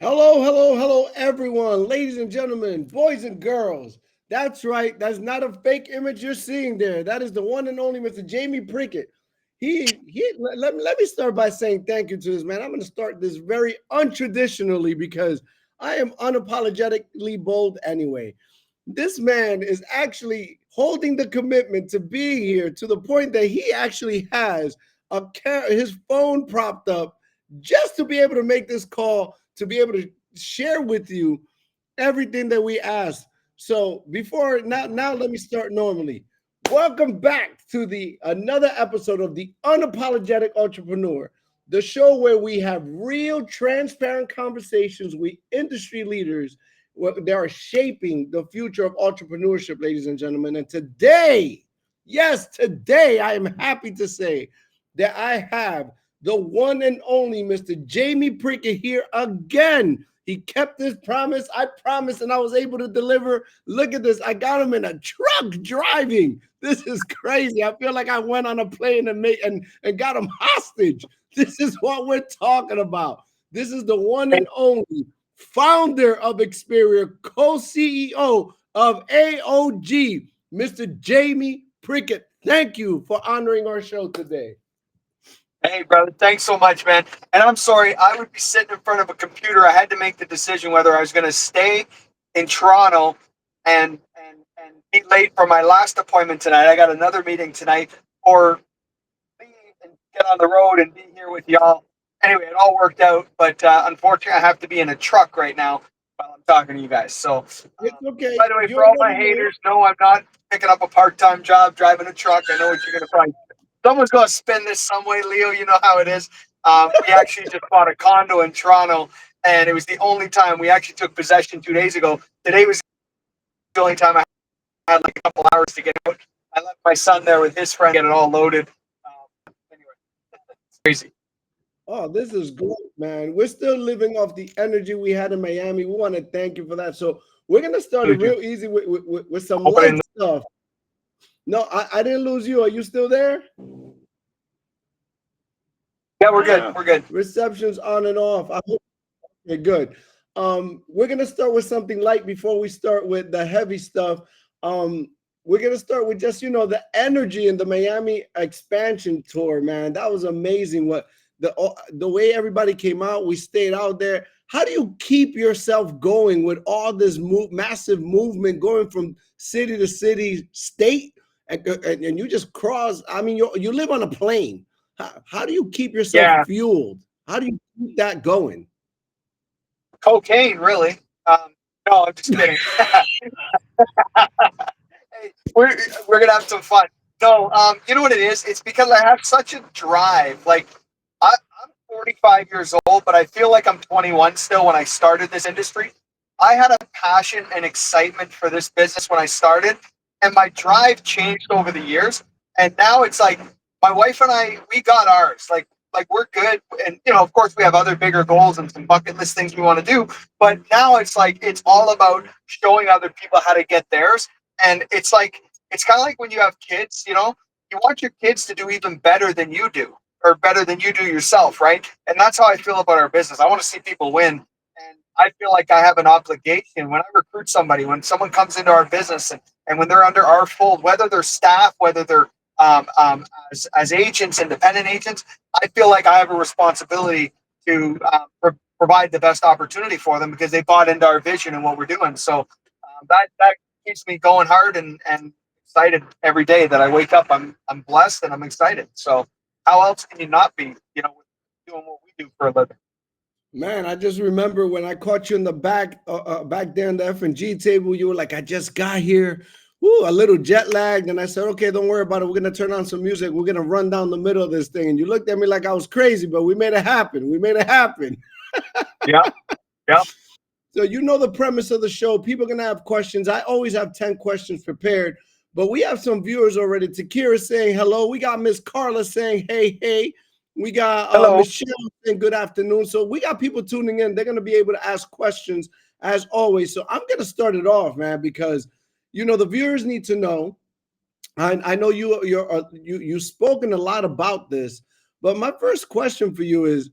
Hello, hello, hello, everyone, ladies and gentlemen, boys and girls. That's right. That's not a fake image you're seeing there. That is the one and only Mr. Jamie Prickett. Let me start by saying thank you to this man. I'm going to start this very untraditionally because I am unapologetically bold anyway. This man is actually holding the commitment to be here to the point that he actually has his phone propped up just to be able to make this call, to be able to share with you everything that we ask. So now let me start normally. Welcome back to the another episode of the Unapologetic Entrepreneur, the show where we have real, transparent conversations with industry leaders that are shaping the future of entrepreneurship, ladies and gentlemen. And today, yes, today I am happy to say that I have the one and only Mr. Jamie Prickett here again. He kept his promise. I promised, and I was able to deliver. Look at this. I got him in a truck driving. This is crazy. I feel like I went on a plane and got him hostage. This is what we're talking about. This is the one and only founder of Experior, co-CEO of AOG, Mr. Jamie Prickett. Thank you for honoring our show today. Hey, brother, thanks so much, man. And I'm sorry, I would be sitting in front of a computer. I had to make the decision whether I was going to stay in Toronto and be late for my last appointment tonight. I got another meeting tonight, or leave and get on the road and be here with y'all. Anyway, it all worked out, but unfortunately, I have to be in a truck right now while I'm talking to you guys. So, It's okay. by the way, for all my haters, no, I'm not picking up a part-time job driving a truck. I know what you're going to find. Someone's going to spin this some way, Leo. You know how it is. We actually just bought a condo in Toronto, and it was the only time we actually took possession 2 days ago. Today was the only time I had like a couple hours to get out. I left my son there with his friend, get it all loaded. Anyway, it's crazy. Oh, this is great, man. We're still living off the energy we had in Miami. We want to thank you for that. So we're going to start it real easy with some light stuff. No, I didn't lose you. Are you still there? Yeah, we're good. We're good. Reception's on and off. I hope you're good. We're gonna start with something light before we start with the heavy stuff. We're gonna start with just the energy in the Miami expansion tour, man. That was amazing. What the way everybody came out, we stayed out there. How do you keep yourself going with all this massive movement going from city to city, state, and you just cross? I mean, you live on a plane. How do you keep yourself fueled? How do you keep that going? Cocaine, really? No, I'm just kidding. Hey, we're gonna have some fun. No, you know what it is? It's because I have such a drive. Like I'm 45 years old, but I feel like I'm 21 still when I started this industry. I had a passion and excitement for this business when I started, and my drive changed over the years. And now it's like my wife and I, we got ours. Like we're good, and of course, we have other bigger goals and some bucket list things we want to do. But now it's like it's all about showing other people how to get theirs. And it's kind of like when you have kids. you want your kids to do even better than you do, or better than you do yourself, right? And that's how I feel about our business. I want to see people win. And I feel like I have an obligation when I recruit somebody, when someone comes into our business, and when they're under our fold, whether they're staff, whether they're as agents, independent agents, I feel like I have a responsibility to provide the best opportunity for them because they bought into our vision and what we're doing. So that keeps me going hard and excited every day that I wake up. I'm blessed and I'm excited. So how else can you not be, doing what we do for a living? Man, I just remember when I caught you in the back there in the F&G table, you were like, I just got here. Woo, a little jet lagged. And I said, okay, don't worry about it. We're going to turn on some music. We're going to run down the middle of this thing. And you looked at me like I was crazy, but we made it happen. We made it happen. Yeah. Yeah. So you know the premise of the show. People are going to have questions. I always have 10 questions prepared, but we have some viewers already. Takira saying hello. We got Miss Carla saying, hey, hey. We got Hello. Michelle saying good afternoon. So we got people tuning in. They're going to be able to ask questions as always. So I'm going to start it off, man, because, the viewers need to know. I know you've spoken a lot about this, but my first question for you is,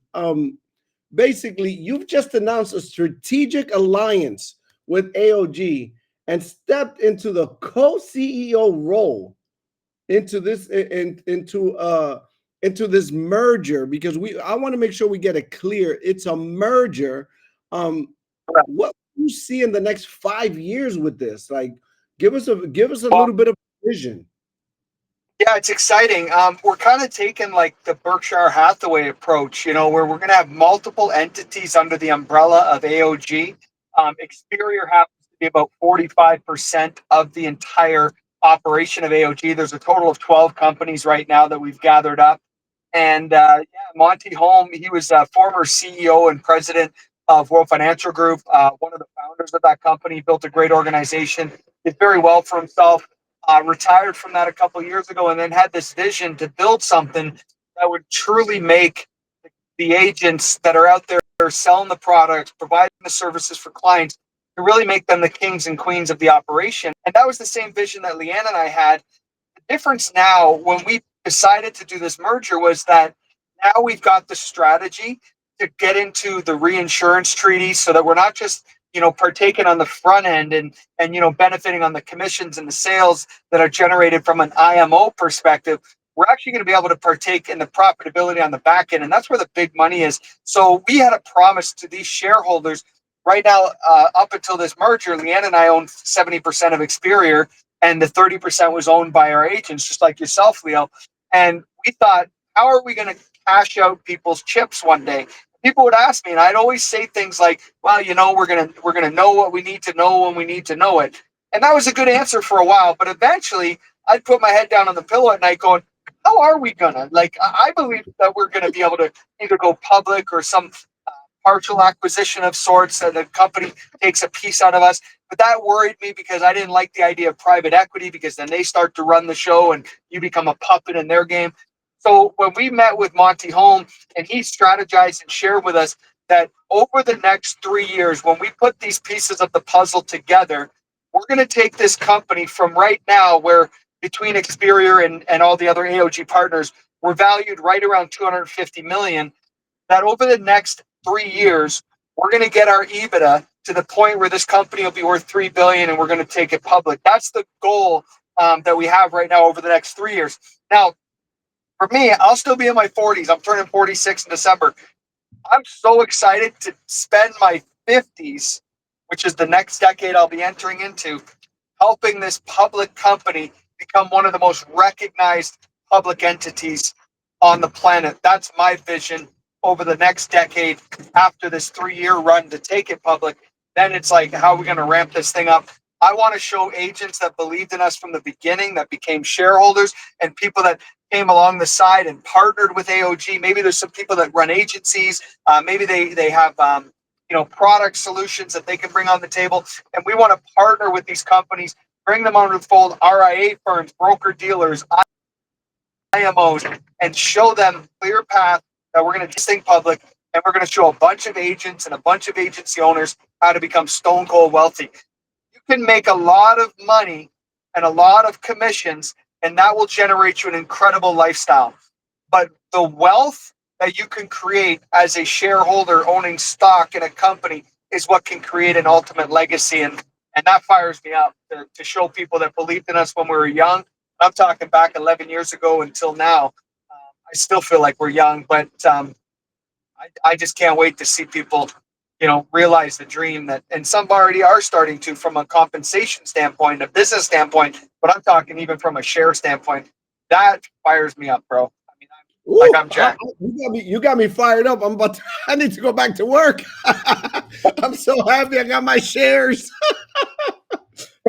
basically, you've just announced a strategic alliance with AOG and stepped into the co-CEO role into this merger, because I want to make sure we get it clear. It's a merger. What do you see in the next 5 years with this? Like, give us a little bit of vision. Yeah, it's exciting. We're kind of taking like the Berkshire Hathaway approach, where we're going to have multiple entities under the umbrella of AOG. Experior happens to be about 45% of the entire operation of AOG. There's a total of 12 companies right now that we've gathered up. And yeah, Monty Holm, he was a former CEO and president of World Financial Group, one of the founders of that company, built a great organization, did very well for himself. Retired from that a couple of years ago, and then had this vision to build something that would truly make the agents that are out there selling the products, providing the services for clients, to really make them the kings and queens of the operation. And that was the same vision that Leanne and I had. The difference now, when we decided to do this merger, was that now we've got the strategy to get into the reinsurance treaty so that we're not just partaking on the front end and benefiting on the commissions and the sales that are generated from an IMO perspective. We're actually going to be able to partake in the profitability on the back end, and that's where the big money is. So we had a promise to these shareholders. Right now, up until this merger, Leanne and I own 70% of Experior, and the 30% was owned by our agents, just like yourself, Leo. And we thought, how are we going to cash out people's chips one day? People would ask me, and I'd always say things like, well, we're gonna know what we need to know when we need to know it. And that was a good answer for a while, but eventually I'd put my head down on the pillow at night going, how are we gonna? Like, I believe that we're gonna be able to either go public or some partial acquisition of sorts, that the company takes a piece out of us. But that worried me because I didn't like the idea of private equity, because then they start to run the show and you become a puppet in their game. So when we met with Monty Holm, and he strategized and shared with us that over the next 3 years, when we put these pieces of the puzzle together, we're going to take this company from right now, where between Experior and all the other AOG partners, we're valued right around 250 million, that over the next 3 years, we're going to get our EBITDA to the point where this company will be worth 3 billion and we're going to take it public. That's the goal that we have right now over the next 3 years. Now, for me, I'll still be in my 40s. I'm turning 46 in December. I'm so excited to spend my 50s, which is the next decade I'll be entering into, helping this public company become one of the most recognized public entities on the planet. That's my vision over the next decade after this 3-year run to take it public. Then it's like, how are we going to ramp this thing up? I want to show agents that believed in us from the beginning, that became shareholders, and people that came along the side and partnered with AOG. Maybe there's some people that run agencies. Maybe they have product solutions that they can bring on the table. And we want to partner with these companies, bring them under the fold, RIA firms, broker dealers, IMOs, and show them clear path that we're going to do this thing public, and we're going to show a bunch of agents and a bunch of agency owners how to become stone cold wealthy. You can make a lot of money and a lot of commissions and that will generate you an incredible lifestyle. But the wealth that you can create as a shareholder owning stock in a company is what can create an ultimate legacy. And that fires me up to show people that believed in us when we were young. I'm talking back 11 years ago until now. I still feel like we're young, but I just can't wait to see people, realize the dream that, and some already are starting to from a compensation standpoint, a business standpoint, but I'm talking even from a share standpoint. That fires me up, bro. I mean, I'm jacked. You got me fired up. I need to go back to work. I'm so happy I got my shares.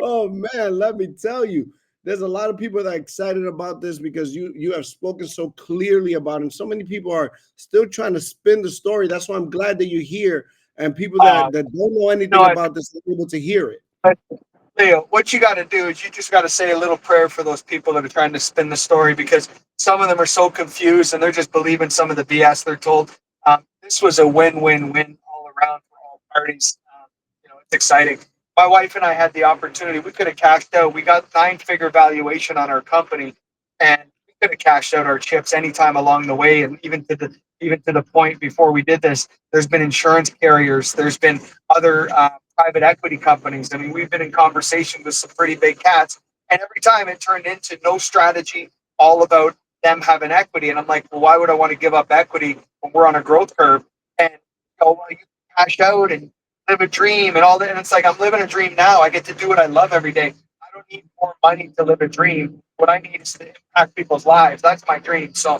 Oh man, let me tell you, there's a lot of people that are excited about this because you have spoken so clearly about it. And so many people are still trying to spin the story. That's why I'm glad that you're here, and people that don't know anything about this are able to hear it. Leo, what you got to do is you just got to say a little prayer for those people that are trying to spin the story, because some of them are so confused and they're just believing some of the BS they're told. This was a win-win-win all around for all parties. It's exciting. My wife and I had the opportunity. We could have cashed out. We got 9-figure valuation on our company, and we could have cashed out our chips anytime along the way. And even to the point before we did this, there's been insurance carriers. There's been other private equity companies. I mean, we've been in conversation with some pretty big cats, and every time it turned into no strategy, all about them having equity. And I'm like, well, why would I want to give up equity when we're on a growth curve? And you cash out and live a dream and all that. And it's like, I'm living a dream now. I get to do what I love every day. I don't need more money to live a dream. What I need is to impact people's lives. That's my dream. So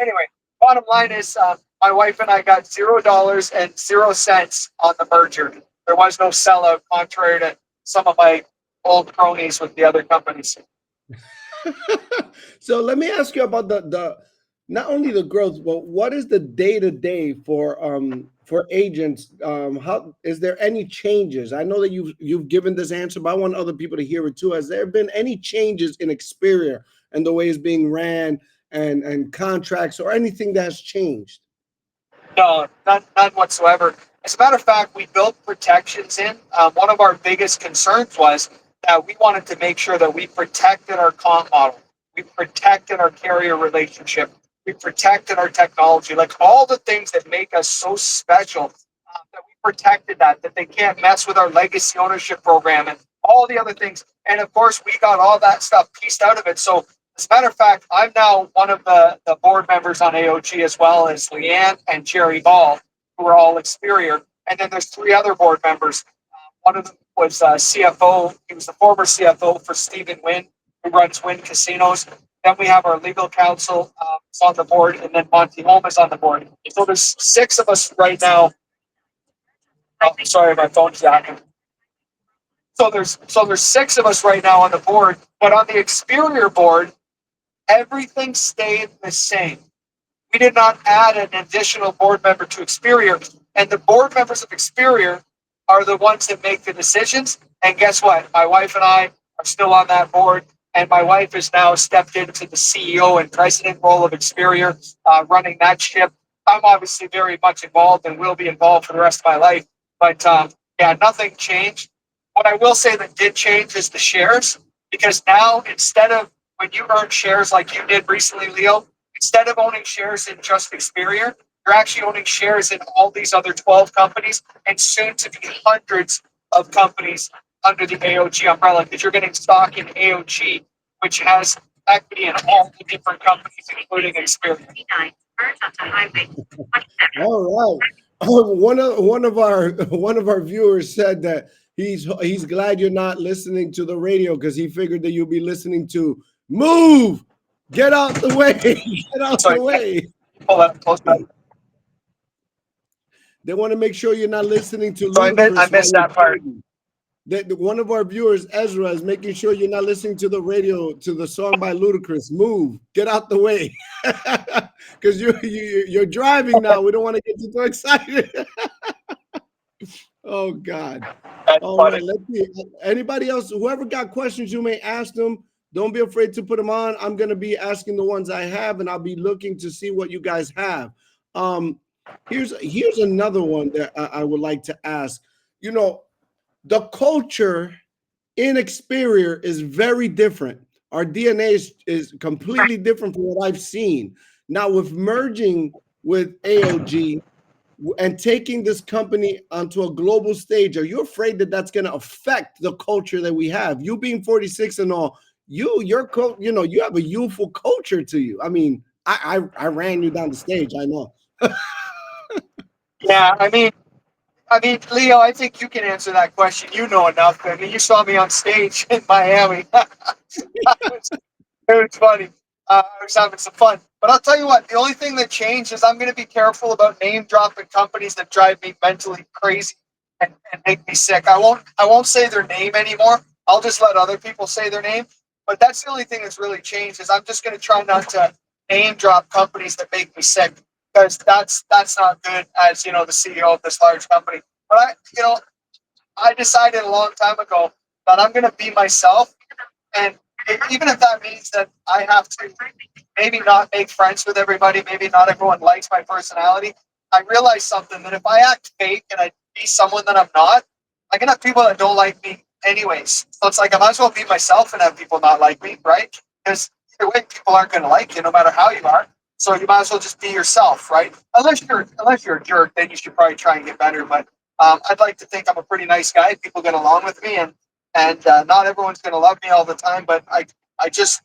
anyway, bottom line is my wife and I got $0.00 on the merger. There was no sellout, contrary to some of my old cronies with the other companies. So let me ask you about the not only the growth, but what is the day-to-day for agents? How is there any changes? I know that you've given this answer, but I want other people to hear it too. Has there been any changes in Experior and the way it's being ran and contracts or anything that has changed? No, none whatsoever. As a matter of fact, we built protections in. One of our biggest concerns was that we wanted to make sure that we protected our comp model, we protected our carrier relationship, we protected our technology, like all the things that make us so special. That we protected that they can't mess with our legacy ownership program and all the other things. And of course, we got all that stuff pieced out of it. So as a matter of fact, I'm now one of the board members on AOG, as well as Leanne and Jerry Ball, who are all Experior. And then there's 3 other board members. One of them was CFO. He was the former CFO for Stephen Wynn, who runs Wynn Casinos. Then we have our legal counsel is on the board, and then Monty Holm is on the board. So there's 6 of us right now. Oh, sorry, my phone's jacking. So there's 6 of us right now on the board, but on the Experior board, everything stayed the same. We did not add an additional board member to Experior, and the board members of Experior are the ones that make the decisions. And guess what? My wife and I are still on that board, and my wife has now stepped into the CEO and president role of Experior, running that ship. I'm obviously very much involved and will be involved for the rest of my life, but yeah, nothing changed. What I will say that did change is the shares, because now instead of when you earn shares like you did recently, Leo, instead of owning shares in just Experior, you're actually owning shares in all these other 12 companies and soon to be hundreds of companies under the AOG umbrella, because you're getting stock in AOG, which has equity in all the different companies, including Experior. All right. One of our viewers said that he's glad you're not listening to the radio because he figured that you'll be listening to Move. Get out the way. Get out the way. Hold on. They want to make sure you're not listening to So I Ludacris. missed that part. One of our viewers, Ezra, is making sure you're not listening to the radio to the song by Ludacris. Move. Get out the way. Because you're driving now. We don't want to get you too excited. Oh, God. That's All funny. right. Let's see. Anybody else? Whoever got questions, you may ask them. Don't be afraid to put them on. I'm going to be asking the ones I have, and I'll be looking to see what you guys have. Here's another one that I would like to ask. The culture in Experior is very different Our DNA is completely different from what I've seen. Now, with merging with AOG and taking this company onto a global stage, are you afraid that that's going to affect the culture that we have? You being 46 and all, you have a youthful culture to you. I mean, I ran you down the stage. I know. Yeah, I mean, Leo, I think you can answer that question. You know enough. I mean, you saw me on stage in Miami. It was funny. I was having some fun. But I'll tell you what, the only thing that changed is I'm going to be careful about name dropping companies that drive me mentally crazy and make me sick. I won't say their name anymore. I'll just let other people say their name. But that's the only thing that's really changed is I'm just going to try not to name drop companies that make me sick because that's not good as the CEO of this large company. But I decided a long time ago that I'm going to be myself and even if that means that I have to maybe not make friends with everybody, maybe not everyone likes my personality, I realize something that if I act fake and I be someone that I'm not, I can have people that don't like me anyways. So it's like I might as well be myself and have people not like me, right? Because either way, people aren't going to like you no matter how you are. So you might as well just be yourself, right? Unless you're a jerk, then you should probably try and get better. But I'd like to think I'm a pretty nice guy. People get along with me, and not everyone's going to love me all the time, but I just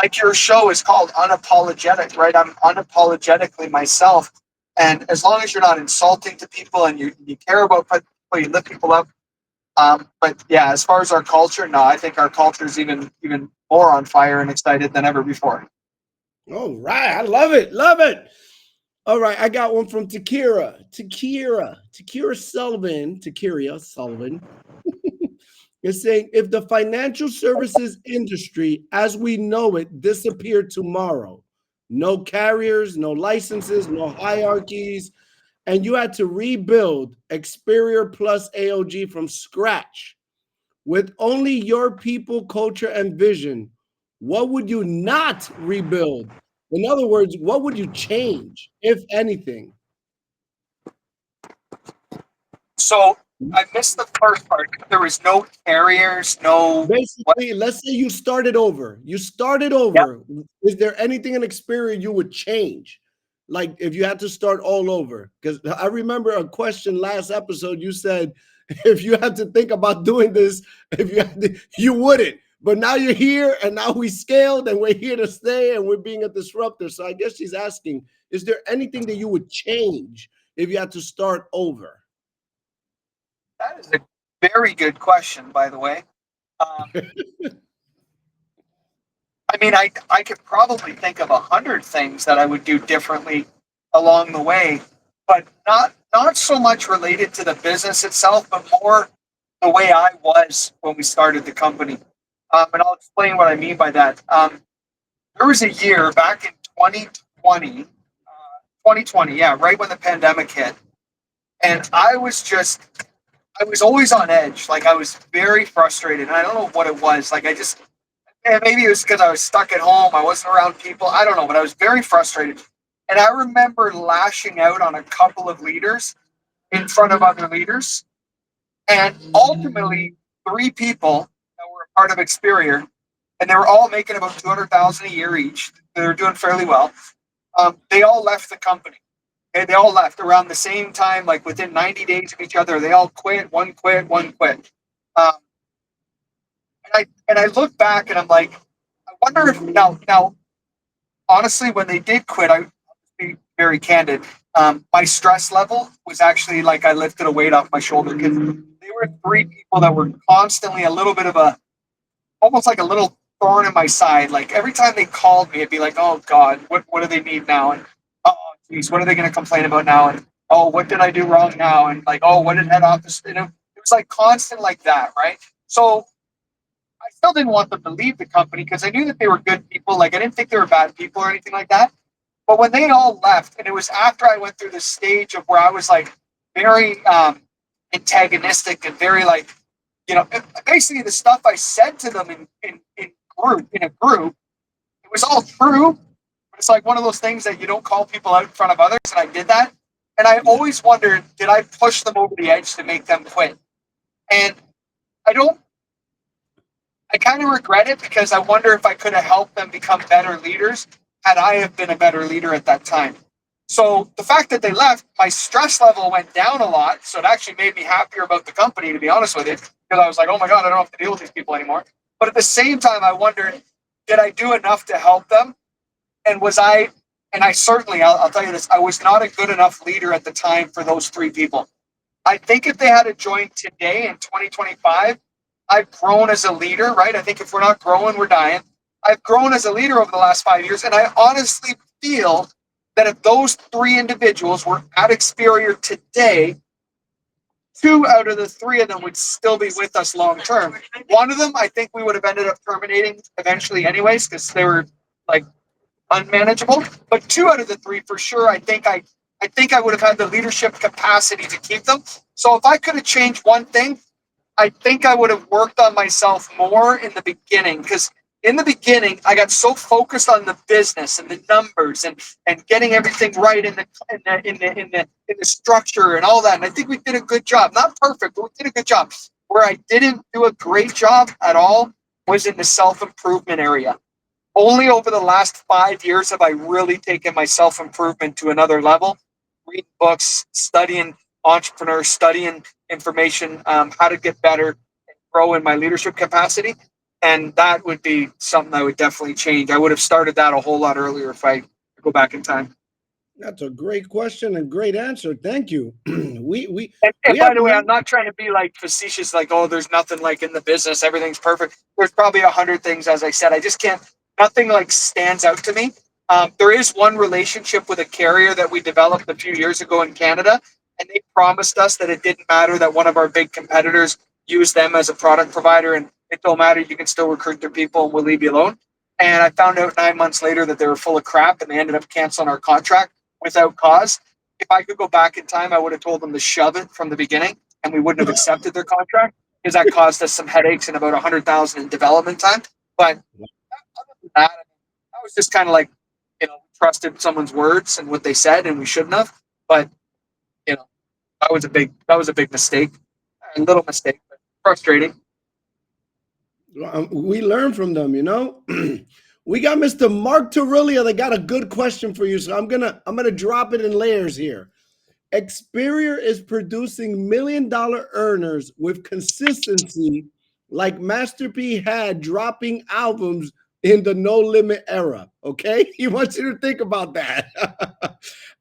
like your show is called Unapologetic, right? I'm unapologetically myself, and as long as you're not insulting to people and you care about people, you lift people up. But yeah, as far as our culture, no, I think our culture is even more on fire and excited than ever before. All right. I love it. Love it. All right. I got one from Takira Sullivan. Takira Sullivan is saying if the financial services industry as we know it disappeared tomorrow, no carriers, no licenses, no hierarchies, and you had to rebuild Experior plus AOG from scratch with only your people, culture, and vision, what would you not rebuild? In other words, what would you change, if anything? So I missed the first part. There was no carriers, no what? Basically, let's say you started over. You started Yep. over. Is there anything in Experior you would change? Like if you had to start all over? Because I remember a question last episode. You said if you had to think about doing this, if you had to, you wouldn't. But now you're here, and now we scaled, and we're here to stay, and we're being a disruptor. So I guess she's asking: is there anything that you would change if you had to start over? That is a very good question, by the way. Um, I mean, I could probably think of 100 things that I would do differently along the way, but not so much related to the business itself, but more the way I was when we started the company. And I'll explain what I mean by that. There was a year back in 2020, 2020, yeah, right when the pandemic hit, and I was always on edge. Like I was very frustrated, and I don't know what it was. Like I just and maybe it was because I was stuck at home. I wasn't around people. I don't know, but I was very frustrated. And I remember lashing out on a couple of leaders in front of other leaders. And ultimately, three people that were a part of Experior, and they were all making about 200,000 a year each. They were doing fairly well. They all left the company. Okay, they all left around the same time, like within 90 days of each other. They all quit. One quit. One quit. Um, and I look back and I'm like, I wonder if now honestly, when they did quit, I'll be very candid. My stress level was actually like I lifted a weight off my shoulder because they were three people that were constantly a little bit of a, almost like a little thorn in my side. Like every time they called me, it'd be like, oh God, what do they need now? And oh geez, what are they going to complain about now? And oh, what did I do wrong now? And like, oh, what did head office? It was like constant like that, right? So I still didn't want them to leave the company because I knew that they were good people. Like I didn't think they were bad people or anything like that. But when they all left, and it was after I went through this stage of where I was like very antagonistic and very like, basically the stuff I said to them in a group, it was all true. But it's like one of those things that you don't call people out in front of others, and I did that. And I Yeah. always wondered, did I push them over the edge to make them quit? And I don't I kind of regret it because I wonder if I could have helped them become better leaders had I have been a better leader at that time. So the fact that they left, my stress level went down a lot. So it actually made me happier about the company, to be honest with you, because I was like, oh my God, I don't have to deal with these people anymore. But at the same time, I wondered, did I do enough to help them? And was I, and I certainly, I'll tell you this, I was not a good enough leader at the time for those three people. I think if they had joined today in 2025, I've grown as a leader, right? I think if we're not growing, we're dying. I've grown as a leader over the last 5 years. And I honestly feel that if those three individuals were at Experior today, two out of the three of them would still be with us long term. One of them, I think we would have ended up terminating eventually, anyways, because they were like unmanageable. But two out of the three, for sure, I think I would have had the leadership capacity to keep them. So if I could have changed one thing, I think I would have worked on myself more in the beginning, because in the beginning I got so focused on the business and the numbers and getting everything right in the structure and all that. And I think we did a good job. Not perfect, but we did a good job. Where I didn't do a great job at all was in the self-improvement area. Only over the last 5 years have I really taken my self-improvement to another level. Reading books, studying entrepreneurs, studying information, how to get better and grow in my leadership capacity. And that would be something I would definitely change. I would have started that a whole lot earlier if I go back in time. That's a great question and great answer. Thank you. And We have by the way, I'm not trying to be like facetious, like, oh, there's nothing like in the business, everything's perfect. There's probably 100 things, as I said. I just can't, nothing like stands out to me. There is one relationship with a carrier that we developed a few years ago in Canada, and they promised us that it didn't matter that one of our big competitors used them as a product provider, and it don't matter, you can still recruit their people and we'll leave you alone. And I found out 9 months later that they were full of crap and they ended up canceling our contract without cause. If I could go back in time, I would have told them to shove it from the beginning, and we wouldn't have accepted their contract because that caused us some headaches and about 100,000 in development time. But other than that, I was just kind of like, trusted someone's words and what they said, and we shouldn't have. But that was a big mistake, a little mistake, but frustrating. we learn from them, We got Mr. Mark Torrillia that got a good question for you. So I'm gonna drop it in layers here. Experior is producing $1 million earners with consistency like Master P had dropping albums in the No Limit era. Okay? He wants you to think about that.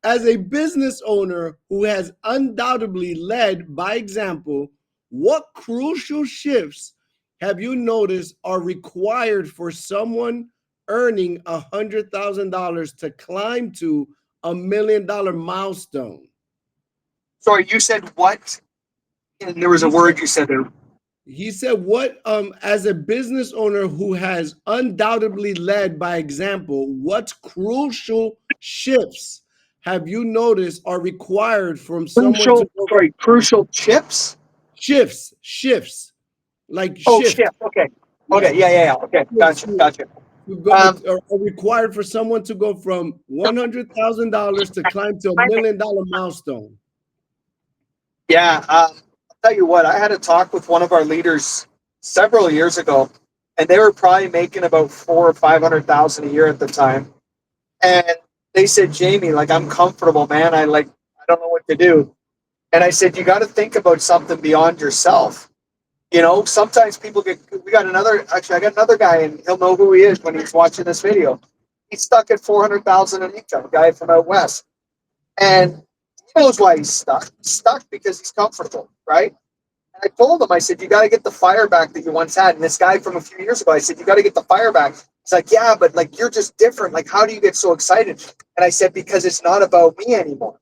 As a business owner who has undoubtedly led by example, what crucial shifts have you noticed are required for someone earning $100,000 to climb to $1 million milestone? Sorry, you said what? And there was a word you said there. He said, what, as a business owner who has undoubtedly led by example, what crucial shifts have you noticed are required from someone to go? Crucial chips? Shifts, like Oh, shift. shift. Okay. Yeah. Okay. Yeah. Okay. Gotcha. Are required for someone to go from $100,000 to climb to $1 million milestone. Yeah. I'll tell you what, I had a talk with one of our leaders several years ago, and they were probably making about 400,000 or 500,000 a year at the time. And they said, Jamie, like, I'm comfortable, man. I don't know what to do. And I said, you got to think about something beyond yourself. Sometimes people I got another guy, and he'll know who he is when he's watching this video. He's stuck at 400,000 in income, a guy from out west. And he knows why he's stuck. He's stuck because he's comfortable, right? And I told him, I said, you got to get the fire back that you once had. And this guy from a few years ago, I said, you got to get the fire back. He's like, yeah, but like, you're just different. Like, how do you get so excited? And I said, because it's not about me anymore,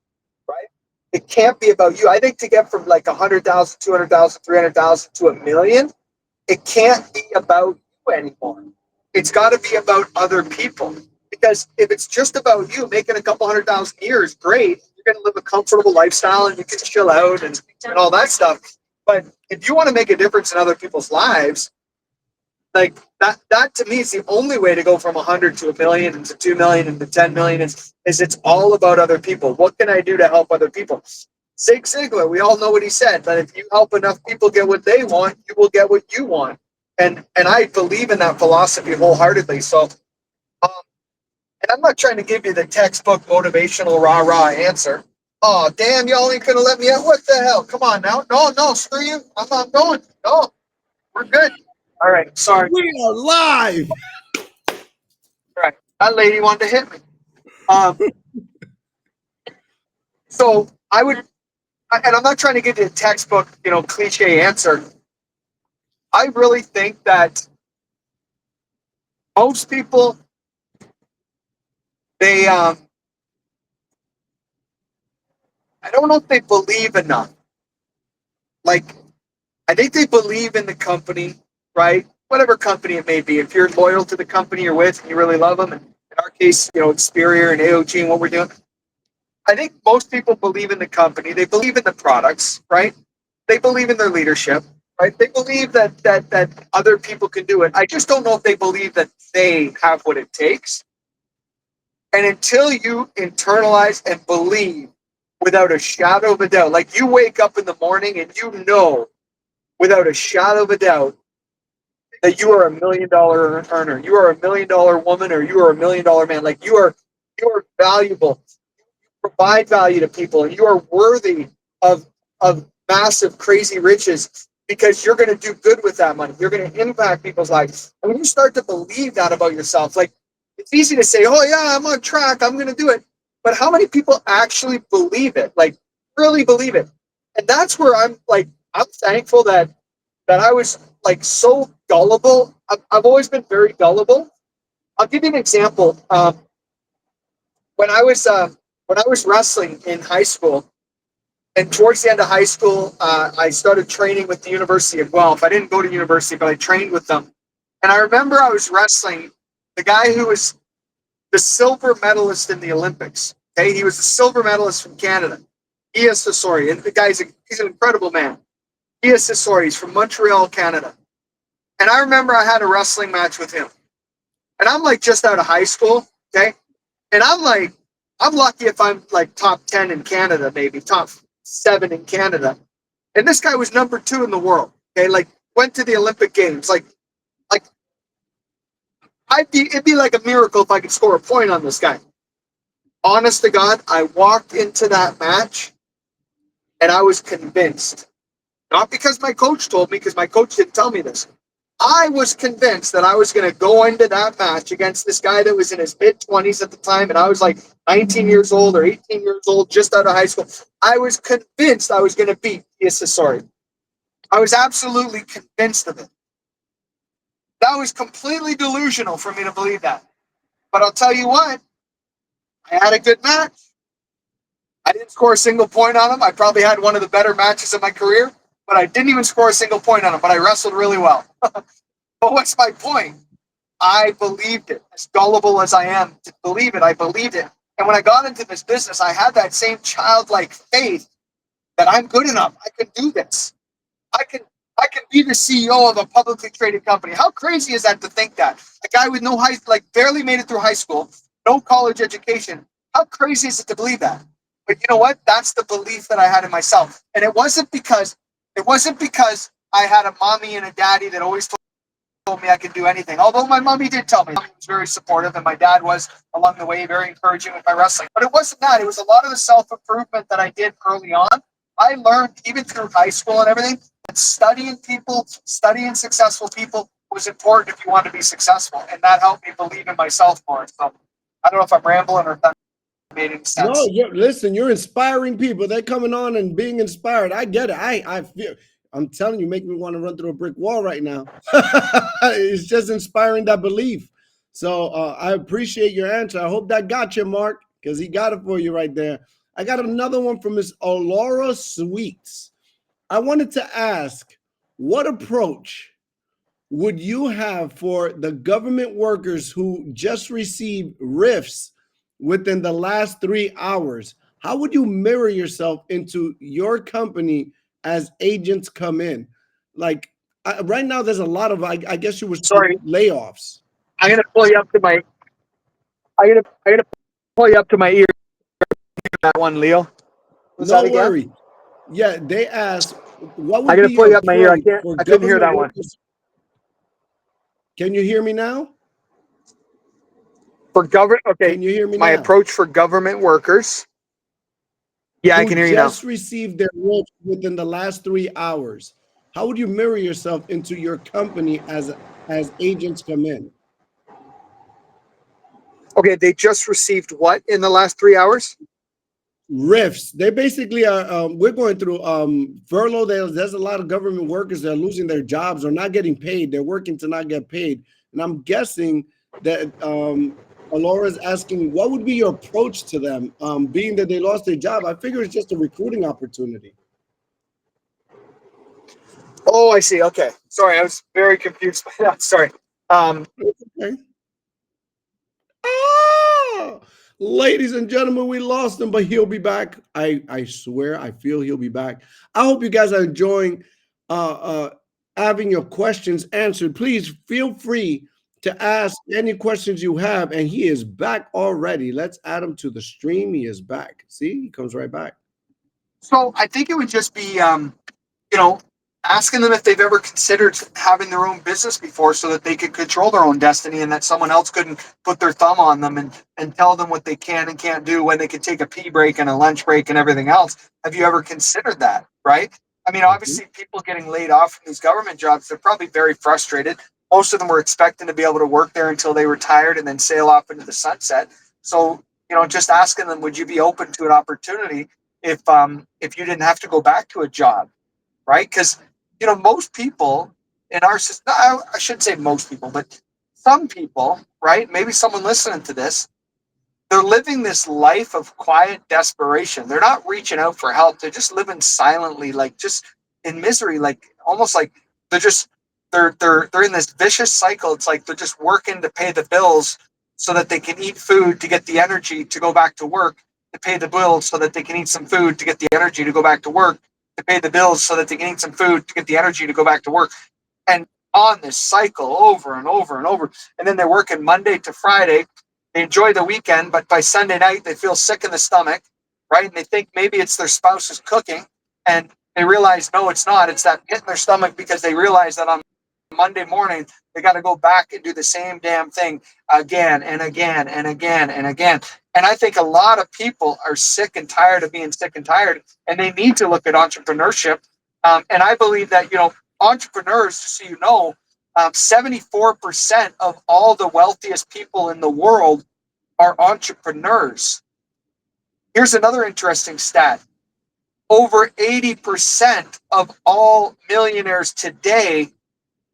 right? It can't be about you. I think to get from like 100,000, 200,000, 300,000 to $1 million, it can't be about you anymore. It's got to be about other people. Because if it's just about you making a couple 100,000 a year is great. You're going to live a comfortable lifestyle and you can chill out and all that stuff. But if you want to make a difference in other people's lives, like that to me is the only way to go from 100 to $1 million and to 2 million and to 10 million is it's all about other people. What can I do to help other people? Zig Ziglar, we all know what he said, but if you help enough people get what they want, you will get what you want. And I believe in that philosophy wholeheartedly. So, and I'm not trying to give you the textbook motivational rah-rah answer. Oh, damn, y'all ain't going to let me out. What the hell? Come on now. No, screw you. I'm not going. No, we're good. All right, sorry. We are live. All right, that lady wanted to hit me. So I would, and I'm not trying to give you a textbook, cliche answer. I really think that most people, they, I don't know if they believe enough. Like, I think they believe in the company, right? Whatever company it may be. If you're loyal to the company you're with and you really love them, and in our case, Experior and AOG and what we're doing, I think most people believe in the company. They believe in the products, right? They believe in their leadership, right? They believe that other people can do it. I just don't know if they believe that they have what it takes. And until you internalize and believe without a shadow of a doubt, like you wake up in the morning and you know without a shadow of a doubt that you are $1 million earner, you are $1 million woman, or you are $1 million man. Like you are valuable, provide value to people, and you are worthy of massive, crazy riches because you're going to do good with that money. You're going to impact people's lives. And when you start to believe that about yourself, like it's easy to say, oh yeah, I'm on track, I'm going to do it. But how many people actually believe it? Like really believe it? And that's where I'm thankful that I was like so gullible. I've always been very gullible. I'll give you an example. When I was wrestling in high school, and towards the end of high school, I started training with the University of Guelph. I didn't go to university, but I trained with them. And I remember I was wrestling the guy who was the silver medalist in the Olympics. Okay, he was the silver medalist from Canada. Ias Sasori, and the guy's he's an incredible man. Ias Sasori, he's from Montreal, Canada. And I remember I had a wrestling match with him. And I'm like just out of high school, okay? And I'm lucky if I'm like top 10 in Canada, maybe top 7 in Canada. And this guy was number 2 in the world, okay? Like went to the Olympic Games. Like it'd be like a miracle if I could score a point on this guy. Honest to God, I walked into that match and I was convinced. Not because my coach told me, because my coach didn't tell me this. I was convinced that I was going to go into that match against this guy that was in his mid-20s at the time, and I was like 19 years old or 18 years old, just out of high school. I was convinced I was going to beat Sasori. I was absolutely convinced of it. That was completely delusional for me to believe that. But I'll tell you what, I had a good match. I didn't score a single point on him. I probably had one of the better matches of my career, but I didn't even score a single point on him, but I wrestled really well. But what's my point? I believed it. As gullible as I am to believe it, I believed it. And when I got into this business, I had that same childlike faith that I'm good enough. I can do this. I can be the CEO of a publicly traded company. How crazy is that to think that? A guy with no barely made it through high school, no college education. How crazy is it to believe that? But you know what? That's the belief that I had in myself. And it wasn't because I had a mommy and a daddy that always told me I could do anything. Although my mommy did tell me. My mom was very supportive, and my dad was along the way very encouraging with my wrestling. But it wasn't that. It was a lot of the self-improvement that I did early on. I learned even through high school and everything that studying successful people was important if you want to be successful, and that helped me believe in myself more. So I don't know if I'm rambling or if that made any sense. No, listen, you're inspiring people. They're coming on and being inspired. I get it. I feel. I'm telling you, make me want to run through a brick wall right now. It's just inspiring that belief. So I appreciate your answer. I hope that got you, Mark, because he got it for you right there. I got another one from Miss Olora Sweets. I wanted to ask, what approach would you have for the government workers who just received RIFs within the last 3 hours? How would you mirror yourself into your company as agents come in? Like right now, there's a lot of, I guess you were Sorry, layoffs. I'm gonna pull you up to my. I'm gonna pull you up to my ear. That one, Leo. Was No that again? worry. Yeah, they asked, what I'm would gonna be pull your you up my ear. approach for I couldn't hear government that one. workers? Can you hear me now? For government, okay, Can you hear me my now? approach for government workers. Yeah, I Who can hear you now. just received their RIFs within the last 3 hours. How would you mirror yourself into your company as agents come in? Okay, they just received what in the last 3 hours? Rifts. They basically are. We're going through furlough. There's a lot of government workers that are losing their jobs or not getting paid. They're working to not get paid, and I'm guessing that Alora's asking what would be your approach to them, being that they lost their job. I figure it's just a recruiting opportunity. Oh, I see. Okay, sorry, I was very confused by that. Sorry. Okay. Ah! Ladies and gentlemen, we lost him, but he'll be back. I swear, I feel he'll be back. I hope you guys are enjoying uh, uh, having your questions answered. Please feel free to ask any questions you have. And he is back already. Let's add him to the stream. He is back. See, he comes right back. So I think it would just be, you know, asking them if they've ever considered having their own business before so that they could control their own destiny and that someone else couldn't put their thumb on them and tell them what they can and can't do when they could take a pee break and a lunch break and everything else. Have you ever considered that? Right. I mean, Mhm. obviously, people getting laid off from these government jobs, they're probably very frustrated. Most of them were expecting to be able to work there until they retired and then sail off into the sunset. So, just asking them, would you be open to an opportunity if you didn't have to go back to a job, right? Because most people in our system, I shouldn't say most people, but some people, right? Maybe someone listening to this, they're living this life of quiet desperation. They're not reaching out for help. They're just living silently, like just in misery, like almost like they're just they're in this vicious cycle. It's like they're just working to pay the bills so that they can eat food to get the energy to go back to work, to pay the bills so that they can eat some food to get the energy to go back to work, to pay the bills so that they can eat some food to get the energy to go back to work. And on this cycle over and over and over. And then they're working Monday to Friday. They enjoy the weekend, but by Sunday night, they feel sick in the stomach, right? And they think maybe it's their spouse's cooking. And they realize, no, it's not. It's that pit in their stomach because they realize that on Monday morning, they got to go back and do the same damn thing again and again and again and again. And I think a lot of people are sick and tired of being sick and tired, and they need to look at entrepreneurship. And I believe that, entrepreneurs, just so you know, 74% of all the wealthiest people in the world are entrepreneurs. Here's another interesting stat. Over 80% of all millionaires today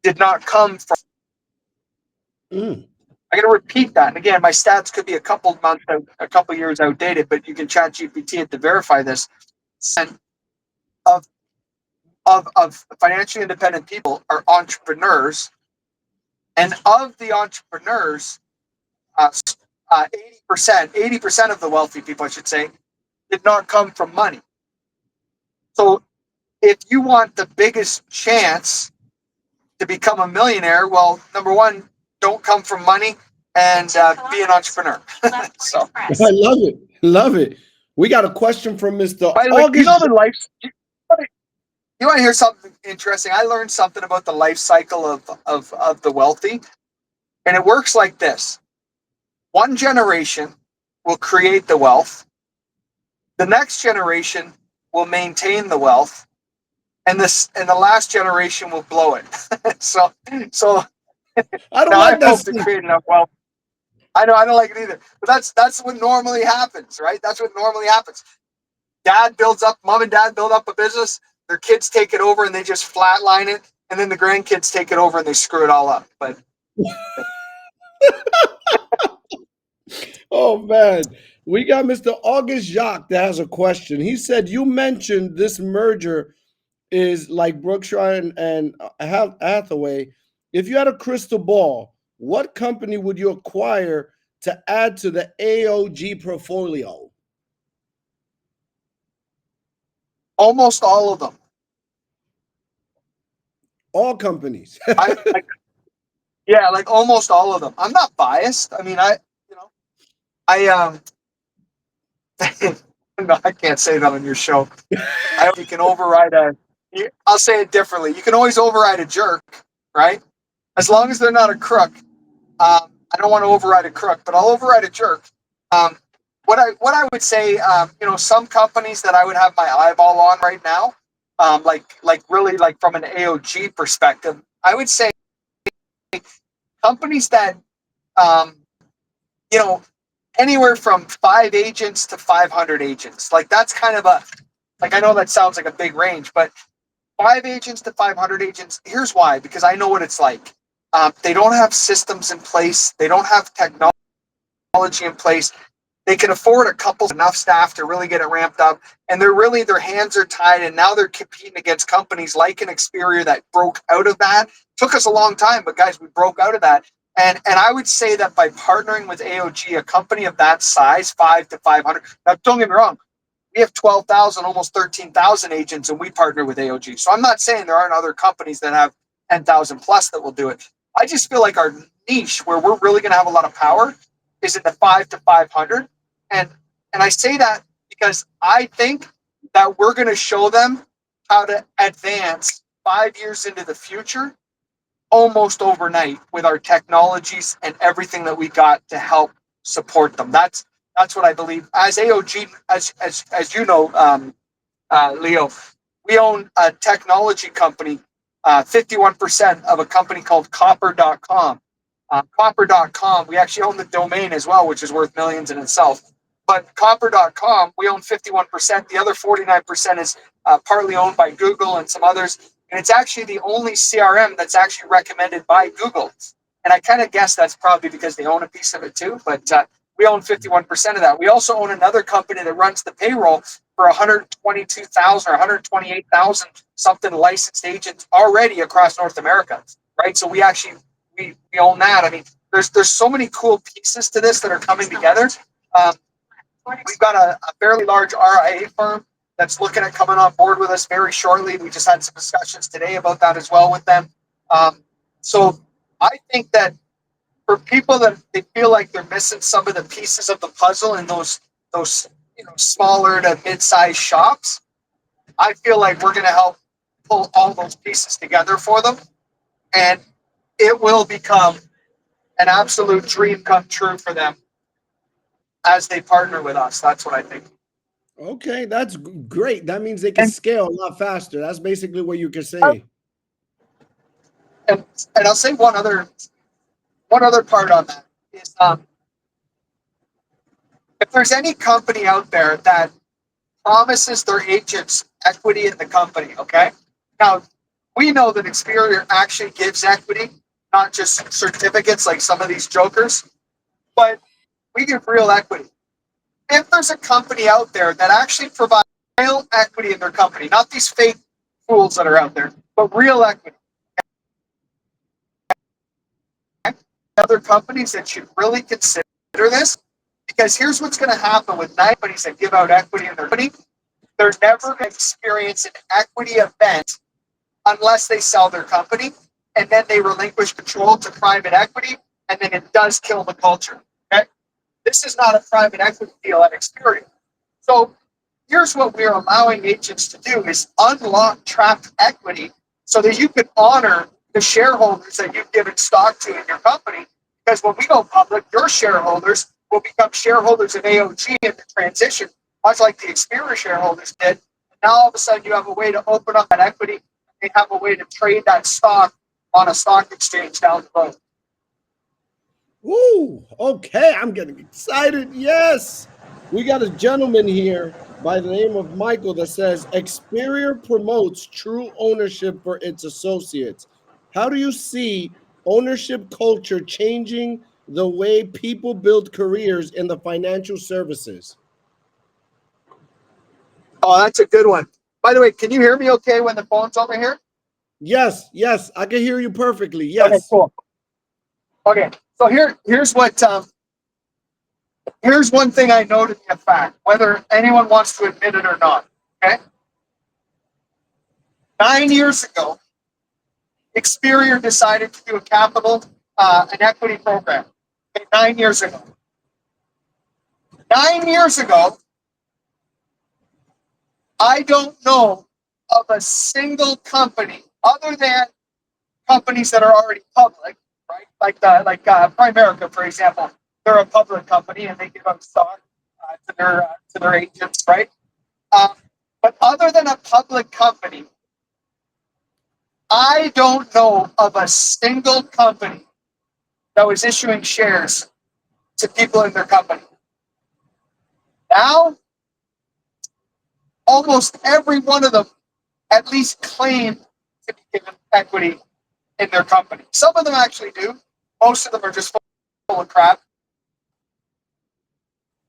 did not come from. Mm. I'm going to repeat that. And again, my stats could be a couple months, a couple years outdated, but you can chat GPT it to verify this. And of financially independent people are entrepreneurs. And of the entrepreneurs, 80% of the wealthy people, I should say, did not come from money. So if you want the biggest chance to become a millionaire, well, number one, don't come from money and be an entrepreneur. So, I love it. Love it. We got a question from Mr. by the way, August. the life. You want to hear something interesting? I learned something about the life cycle of the wealthy, and it works like this: one generation will create the wealth, the next generation will maintain the wealth, and the last generation will blow it. so I don't now I like that hope to stuff. create enough wealth. I know I don't like it either, but that's what normally happens, right? That's what normally happens. Mom and dad build up a business, their kids take it over and they just flatline it, and then the grandkids take it over and they screw it all up. But Oh man, we got Mr. August Jacques that has a question. He said, "You mentioned this merger is like Berkshire and Hathaway. If you had a crystal ball, what company would you acquire to add to the AOG portfolio?" almost all of them. All companies. I like, yeah, like almost all of them. I'm not biased. I mean, you know, I no, I can't say that on your show. I You can override a. I'll say it differently. You can always override a jerk, right? as long as they're not a crook. I don't want to override a crook, but I'll override a jerk. Um, what I would say, some companies that I would have my eyeball on right now, like really like from an AOG perspective, I would say companies that um, you know anywhere from 5 agents to 500 agents. Like that's kind of a like I know that sounds like a big range, but 5 agents to 500 agents. Here's why: because I know what it's like. They don't have systems in place. They don't have technology in place. They can afford a couple enough staff to really get it ramped up, and their hands are tied, and now they're competing against companies like an Experior that broke out of that. Took us a long time, but guys, we broke out of that. And I would say that by partnering with AOG, a company of that size, 5 to 500. Now, don't get me wrong, we have 12,000, almost 13,000 agents, and we partner with AOG. So I'm not saying there aren't other companies that have 10,000 plus that will do it. I just feel like our niche, where we're really going to have a lot of power, is in the 5 to 500. And I say that because I think that we're going to show them how to advance 5 years into the future almost overnight with our technologies and everything that we got to help support them. That's what I believe. As AOG, as you know, Leo, we own a technology company, 51% of a company called Copper.com. Copper.com, we actually own the domain as well, which is worth millions in itself. But Copper.com, we own 51%. The other 49% is partly owned by Google and some others. And it's actually the only CRM that's actually recommended by Google. And I kind of guess that's probably because they own a piece of it too. But we own 51% of that. We also own another company that runs the payroll for 122,000 or 128,000 something licensed agents already across North America, right? So we own that. I mean, there's so many cool pieces to this that are coming together. Um, we've got a fairly large RIA firm that's looking at coming on board with us very shortly. We just had some discussions today about that as well with them. So I think that for people that they feel like they're missing some of the pieces of the puzzle in those smaller to mid-sized shops, I feel like we're going to help pull all those pieces together for them, and it will become an absolute dream come true for them as they partner with us. That's what I think. Okay, that's great. That means they can And scale a lot faster. That's basically what you can uh, say. and, and I'll say one other part on that is if there's any company out there that promises their agents equity in the company, okay? Now, we know that Experior actually gives equity, not just certificates like some of these jokers, but we give real equity. If there's a company out there that actually provides real equity in their company, not these fake fools that are out there, but real equity, other companies that should really consider this, because here's what's going to happen with companies that give out equity in their company. They're never going to experience an equity event unless they sell their company, and then they relinquish control to private equity, and then it does kill the culture. Okay? This is not a private equity deal at Experior. So here's what we're allowing agents to do is unlock trapped equity so that you can honor the shareholders that you've given stock to in your company. Because when we go public, your shareholders will become shareholders of AOG in the transition, much like the Experior shareholders did. And now all of a sudden you have a way to open up that equity and have a way to trade that stock on a stock exchange down the road. Ooh, okay. I'm getting excited. Yes. We got a gentleman here by the name of Michael that says Experior promotes true ownership for its associates. How do you see ownership culture changing the way people build careers in the financial services? Oh, that's a good one. By the way, can you hear me okay when the phone's over here? Yes, yes, I can hear you perfectly. Okay, Yes. cool. Okay, so here's one thing I know to be a fact, whether anyone wants to admit it or not. Okay, 9 years ago, Experior decided to do an equity program. Okay, 9 years ago. 9 years ago, I don't know of a single company other than companies that are already public, right? Like Primerica, for example, they're a public company and they give up stock to their agents, right? Um, but other than a public company, I don't know of a single company that was issuing shares to people in their company. Now, almost every one of them at least claim to be given equity in their company. Some of them actually do. Most of them are just full of crap.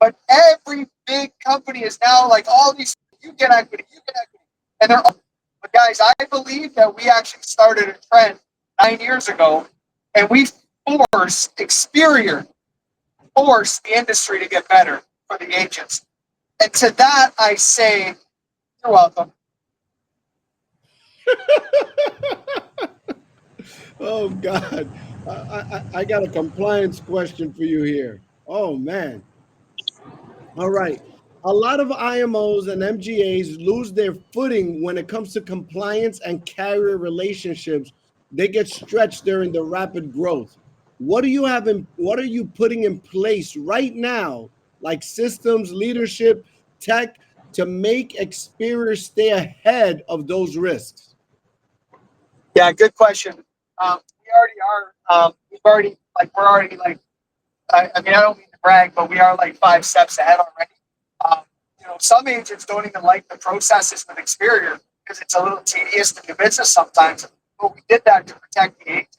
But every big company is now like, all these, you get equity, you get equity. And they're, but guys, I believe that we actually started a trend 9 years ago, and we forced Experior, forced the industry to get better for the agents. And to that, I say, you're welcome. Oh God, I got a compliance question for you here. Oh man. All right. A lot of IMOs and MGAs lose their footing when it comes to compliance and carrier relationships. They get stretched during the rapid growth. What are you putting in place right now, like systems, leadership, tech, to make Experior stay ahead of those risks? Yeah, good question. We already are. We're already like, I mean, I don't mean to brag, but we are like 5 steps ahead already. Some agents don't even like the processes with Experior because it's a little tedious to do business sometimes. But we did that to protect the agents,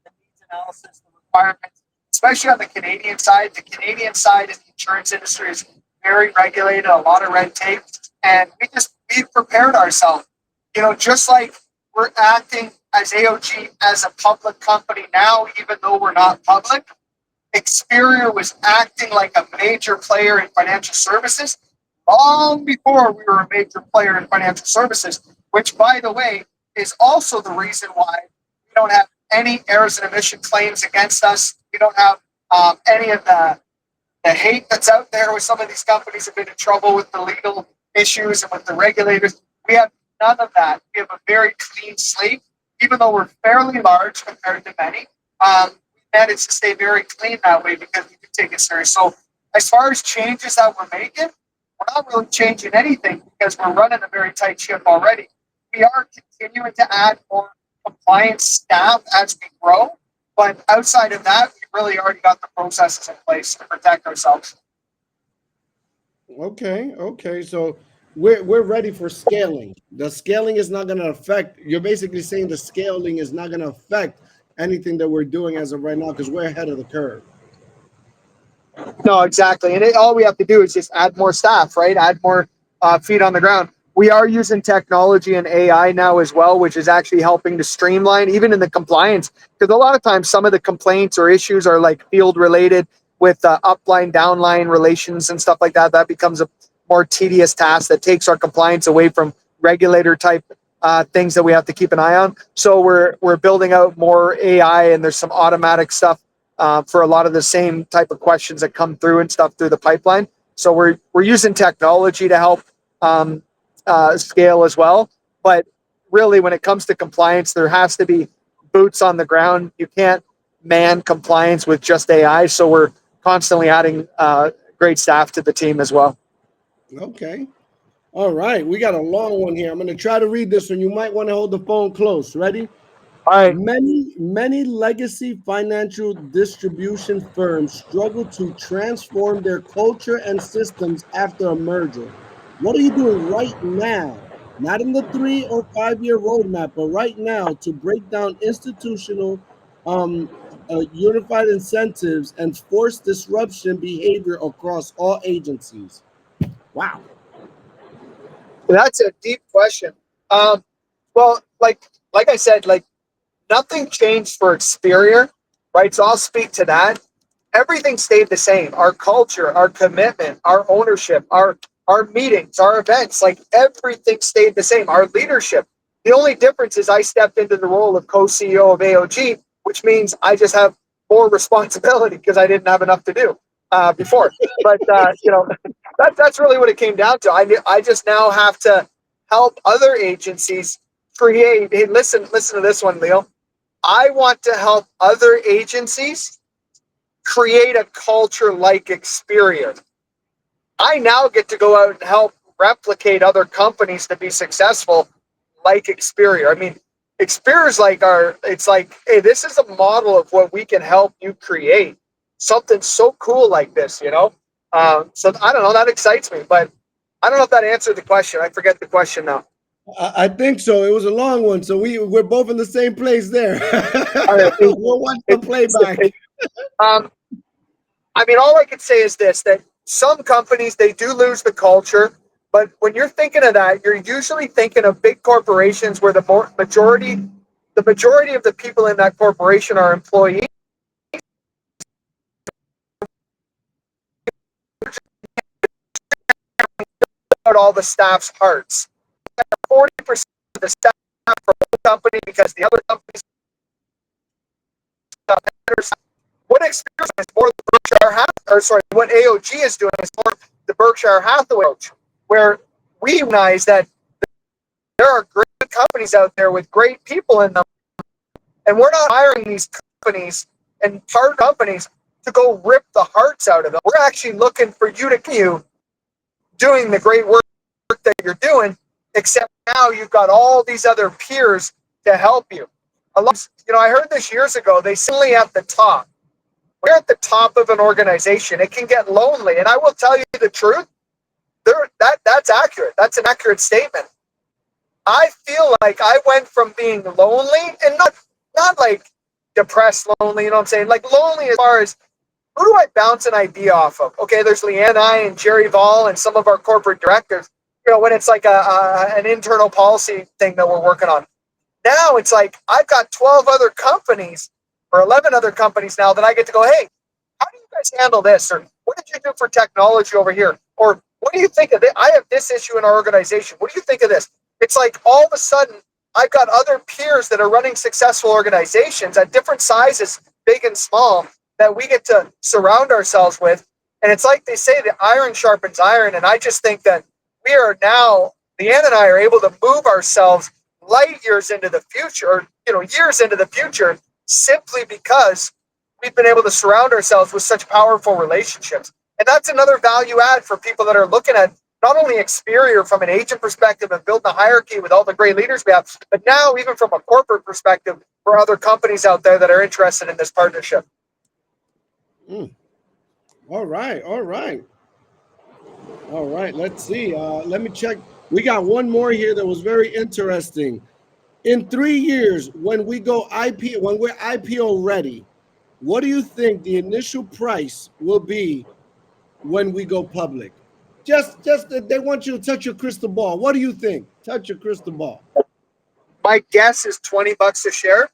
the needs analysis, the requirements, especially on the Canadian side. The Canadian side in the insurance industry is very regulated, a lot of red tape, and we've prepared ourselves. Just like we're acting as AOG as a public company now, even though we're not public. Experior was acting like a major player in financial services long before we were a major player in financial services, which, by the way, is also the reason why we don't have any errors and omission claims against us. We don't have any of the hate that's out there with some of these companies have been in trouble with the legal issues and with the regulators. We have none of that. We have a very clean slate, even though we're fairly large compared to many. We managed to stay very clean that way because we can take it serious. So as far as changes that we're making, we're not really changing anything because we're running a very tight ship already. We are continuing to add more compliance staff as we grow. But outside of that, we really already got the processes in place to protect ourselves. Okay. So we're ready for scaling. The scaling is not going to affect. You're basically saying the scaling is not going to affect anything that we're doing as of right now because we're ahead of the curve. No, exactly. And all we have to do is just add more staff, right? Add more feet on the ground. We are using technology and AI now as well, which is actually helping to streamline even in the compliance. Because a lot of times some of the complaints or issues are like field related with upline, downline relations and stuff like that. That becomes a more tedious task that takes our compliance away from regulator type things that we have to keep an eye on. So we're building out more AI, and there's some automatic stuff for a lot of the same type of questions that come through and stuff through the pipeline. So we're using technology to help scale as well. But really, when it comes to compliance, there has to be boots on the ground. You can't man compliance with just AI. So we're constantly adding great staff to the team as well. Okay. All right. We got a long one here. I'm going to try to read this one. You might want to hold the phone close. Ready? All right. Many legacy financial distribution firms struggle to transform their culture and systems after a merger. What are you doing right now? Not in the 3 or 5 year roadmap, but right now to break down institutional unified incentives and force disruption behavior across all agencies. Wow. That's a deep question. Well, like I said, like nothing changed for Experior, right? So I'll speak to that. Everything stayed the same. Our culture, our commitment, our ownership, our meetings, our events, like everything stayed the same. Our leadership. The only difference is I stepped into the role of co-CEO of AOG, which means I just have more responsibility because I didn't have enough to do before. But that's really what it came down to. I just now have to help other agencies create. Hey, listen to this one, Leo. I want to help other agencies create a culture like Experior. I now get to go out and help replicate other companies to be successful like Experior. I mean, Experior is like it's like, hey, this is a model of what we can help you create. Something so cool like this, you know? So I don't know, that excites me, but I don't know if that answered the question. I forget the question now. I think so. It was a long one, so we're both in the same place there. All right, We'll watch the playback. um, I mean, all I could say is this: that some companies they do lose the culture, but when you're thinking of that, you're usually thinking of big corporations where the majority of the people in that corporation are employees. Out all the staff's hearts. 40% of the staff for one company because the other companies. What Experience is more the Berkshire Hathaway, or sorry, what AOG is doing is more the Berkshire Hathaway approach, where we recognize that there are great companies out there with great people in them, and we're not hiring these companies and part companies to go rip the hearts out of them. We're actually looking for you to continue doing the great work that you're doing, except now you've got all these other peers to help you. I heard this years ago. They simply at the top. We're at the top of an organization. It can get lonely, and I will tell you the truth. That's accurate. That's an accurate statement. I feel like I went from being lonely and not like depressed lonely, you know what I'm saying? Like lonely as far as who do I bounce an idea off of? Okay, there's Leanne I and Jerry Vall and some of our corporate directors. When it's like an internal policy thing that we're working on. Now it's like I've got 12 other companies or 11 other companies now that I get to go, hey, how do you guys handle this? Or what did you do for technology over here? Or what do you think of it? I have this issue in our organization. What do you think of this? It's like all of a sudden I've got other peers that are running successful organizations at different sizes, big and small, that we get to surround ourselves with. And it's like they say that iron sharpens iron. And I just think that we are now, Leanne and I are able to move ourselves light years into the future, or years into the future, simply because we've been able to surround ourselves with such powerful relationships. And that's another value add for people that are looking at not only Experior from an agent perspective and building a hierarchy with all the great leaders we have, but now even from a corporate perspective for other companies out there that are interested in this partnership. All right. Let's see. Let me check. We got one more here that was very interesting. In 3 years, when we're IPO ready, what do you think the initial price will be when we go public? Just they want you to touch your crystal ball. What do you think? Touch your crystal ball. My guess is $20 a share.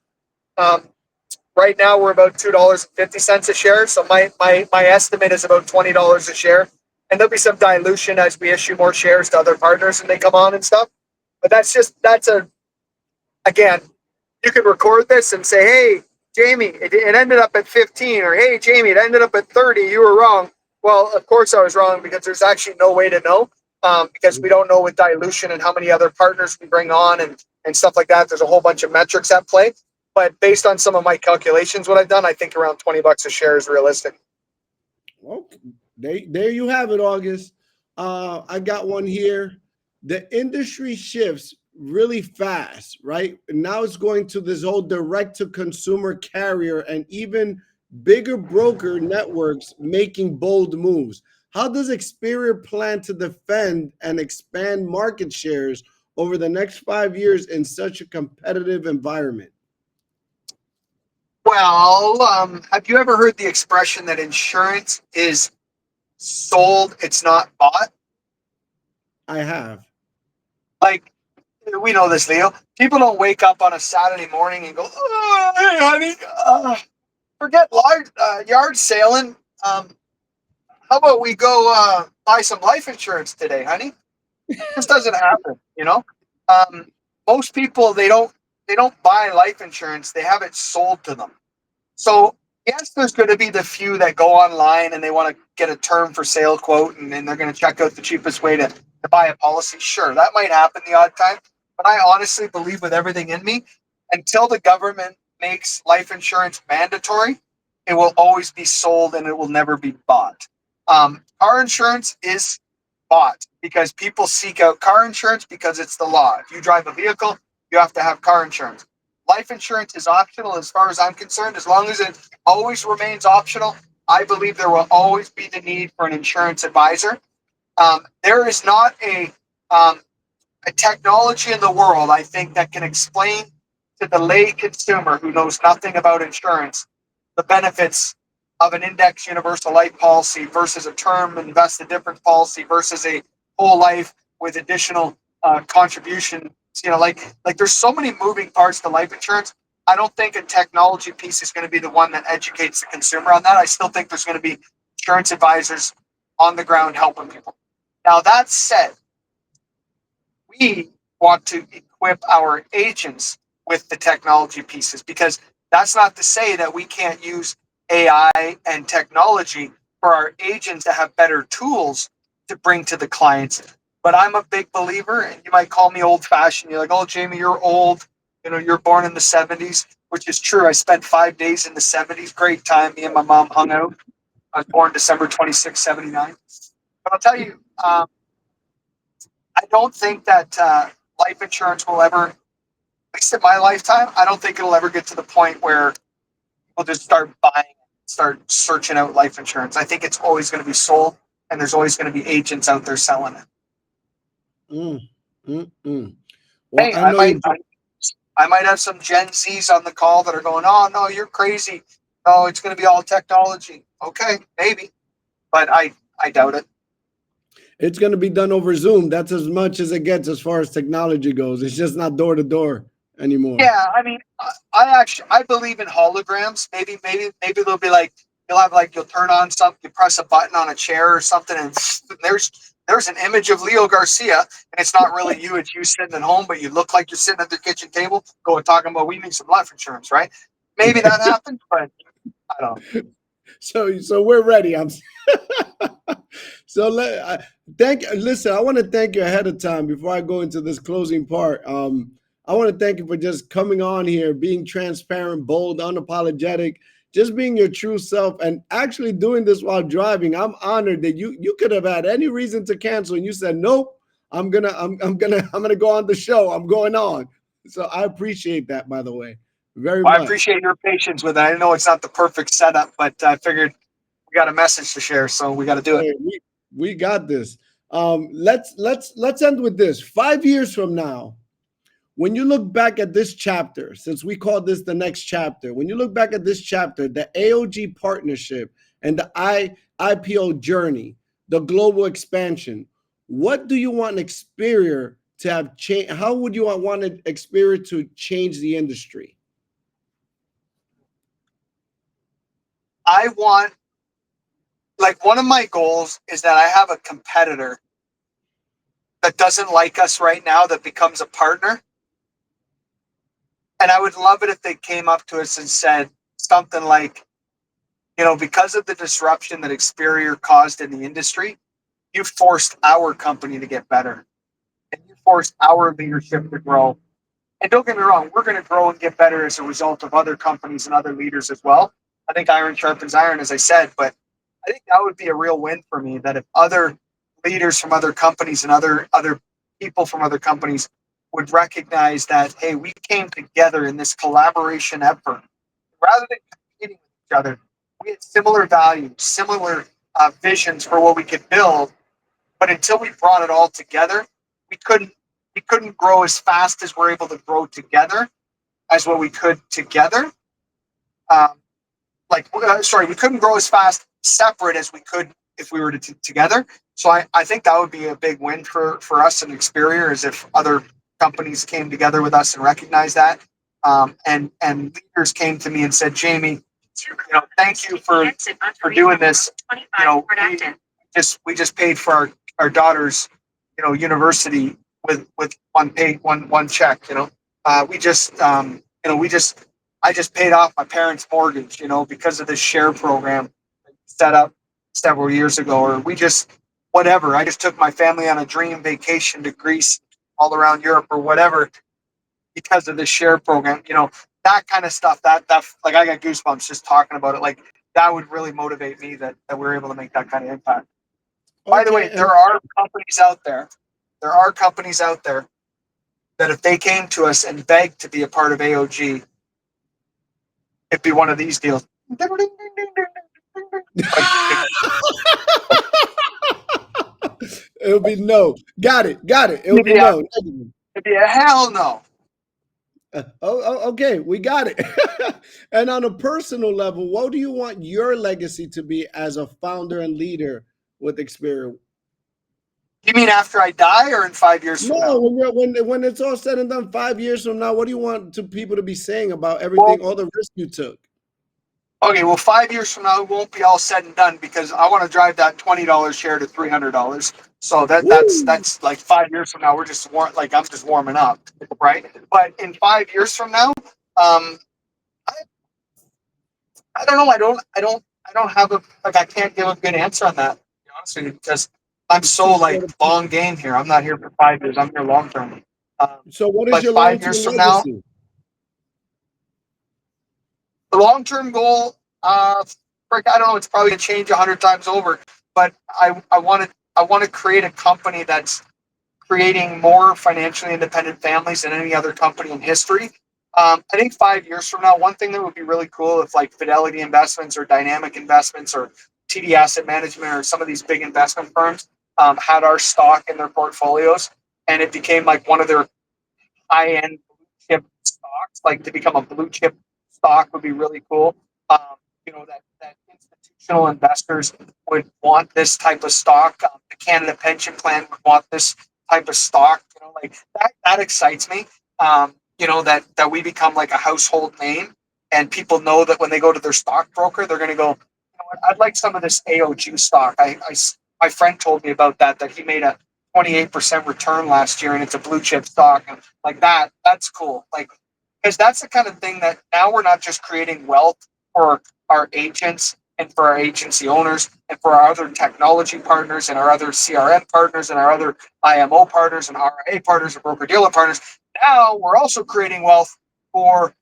Right now we're about $2.50 a share. So my estimate is about $20 a share. And there'll be some dilution as we issue more shares to other partners and they come on and stuff. But again, you can record this and say, hey, Jamie, it ended up at 15, or hey, Jamie, it ended up at 30. You were wrong. Well, of course I was wrong because there's actually no way to know because we don't know with dilution and how many other partners we bring on and stuff like that. There's a whole bunch of metrics at play. But based on some of my calculations, what I've done, I think around $20 a share is realistic. Well, there you have it, August. I got one here. The industry shifts really fast, right? And now it's going to this whole direct to consumer carrier and even bigger broker networks making bold moves. How does Experior plan to defend and expand market shares over the next 5 years in such a competitive environment? Well, have you ever heard the expression that insurance is sold, it's not bought? I have. Like, we know this, Leo. People don't wake up on a Saturday morning and go, oh, hey, honey, forget yard sailing. How about we go buy some life insurance today, honey? This doesn't happen, you know. Most people they don't buy life insurance; they have it sold to them. So yes, there's going to be the few that go online and they want to get a term for sale quote, and then they're going to check out the cheapest way to buy a policy. Sure, that might happen the odd time, but I honestly believe with everything in me, until the government makes life insurance mandatory, it will always be sold and it will never be bought. Car insurance is bought because people seek out car insurance because it's the law. If you drive a vehicle, you have to have car insurance. Life insurance is optional as far as I'm concerned. As long as it always remains optional, I believe there will always be the need for an insurance advisor. There is not um, a technology in the world, I think, that can explain to the lay consumer who knows nothing about insurance the benefits of an index universal life policy versus a term invest a different policy versus a whole life with additional contributions. Like there's so many moving parts to life insurance. I don't think a technology piece is going to be the one that educates the consumer on that. I still think there's going to be insurance advisors on the ground helping people. Now, that said, we want to equip our agents with the technology pieces, because that's not to say that we can't use AI and technology for our agents to have better tools to bring to the clients. But I'm a big believer, and you might call me old fashioned. You're like, oh, Jamie, you're old. You're born in the 70s, which is true. I spent 5 days in the 70s. Great time. Me and my mom hung out. I was born December 26, 79. But I'll tell you, I don't think that life insurance will ever, at least in my lifetime, I don't think it'll ever get to the point where people just start buying, start searching out life insurance. I think it's always going to be sold, and there's always going to be agents out there selling it. Mm, mm, mm. Well, Hey, I know you. I might have some Gen Zs on the call that are going, "Oh no, you're crazy. No, it's going to be all technology." Okay, maybe, but I doubt it. It's going to be done over Zoom. That's as much as it gets as far as technology goes. It's just not door to door anymore. Yeah, I mean, I believe in holograms. Maybe they'll be like, you'll turn on something, you press a button on a chair or something, and there's an image of Leo Garcia, and it's not really you. It's you sitting at home, but you look like you're sitting at the kitchen table, going talking about we need some life insurance, right? Maybe that happens, but I don't. So we're ready. I'm so listen, I want to thank you ahead of time before I go into this closing part. I want to thank you for just coming on here, being transparent, bold, unapologetic, just being your true self, and actually doing this while driving. I'm honored that you could have had any reason to cancel, and you said nope. I'm gonna go on the show. I'm going on. So I appreciate that, by the way, very Well, I much. appreciate your patience with it. I know it's not the perfect setup, but I figured we got a message to share, so we got to do it. Hey, we got this. Let's end with this. 5 years from now, when you look back at this chapter, since we call this the next chapter, when you look back at this chapter, the AOG partnership and the IPO journey, the global expansion, what do you want Experior to have changed? How would you want Experior to change the industry? I want, like, one of my goals is that I have a competitor that doesn't like us right now that becomes a partner. And I would love it if they came up to us and said something like, because of the disruption that Experior caused in the industry, you forced our company to get better, and you forced our leadership to grow. And don't get me wrong, we're going to grow and get better as a result of other companies and other leaders as well. I think iron sharpens iron, as I said, but I think that would be a real win for me, that if other leaders from other companies and other people from other companies would recognize that, hey, we came together in this collaboration effort rather than competing with each other. We had similar values, similar visions for what we could build, but until we brought it all together, we couldn't grow as fast as we're able to grow together as what we could together. Um, we couldn't grow as fast separate as we could if we were together. So I think that would be a big win for us in Experior, is if other companies came together with us and recognized that. And leaders came to me and said, Jamie, thank you for doing this. We just paid for our daughter's, university with one check. I just paid off my parents' mortgage, because of this share program set up several years ago, or whatever. I just took my family on a dream vacation to Greece, all around Europe, or whatever, because of this share program. that kind of stuff, that like I got goosebumps just talking about it. Like that would really motivate me that we're able to make that kind of impact. By the way, Okay. there are companies out there. There are companies out there that if they came to us and begged to be a part of AOG, it'd be one of these deals. Like, It'll be no. Got it. Got it. It'll it'd be be a, no. it'd be a hell no. Okay, we got it. And on a personal level, what do you want your legacy to be as a founder and leader with Experior? You mean after I die or in 5 years from No, now? when it's all said and done, 5 years from now, what do you want to people to be saying about Well, everything, all the risk you took? okay, well, 5 years from now, it won't be all said and done because I want to drive that $20 share to $300. So that's Woo! like 5 years from now. We're just like I'm just warming up, right? But in 5 years from now, I, I don't know. I don't have a like. I can't give a good answer on that. To be honest with you, because I'm so like long game here. I'm not here for 5 years. I'm here long term. So, what is But your 5 years long-term from now, legacy? the long term goal, frick, I don't know. It's probably gonna change 100 times over. But I want to create a company that's creating more financially independent families than any other company in history. I think 5 years from now, one thing that would be really cool if like Fidelity Investments or Dynamic Investments or TD Asset Management or some of these big investment firms had our stock in their portfolios and it became like one of their high end blue chip stocks. Like to become a blue chip stock would be really cool. Um, that institutional investors would want this type of stock. The Canada Pension Plan would want this type of stock. Like that excites me. That we become like a household name, and people know that when they go to their stockbroker, they're going to go, what, I'd like some of this AOG stock. My friend told me about that he made a 28% return last year, and it's a blue chip stock, and like that. That's cool. Like because that's the kind of thing that now we're not just creating wealth for our agents and for our agency owners and for our other technology partners and our other CRM partners and our other IMO partners and RIA partners and broker dealer partners. Now we're also creating wealth for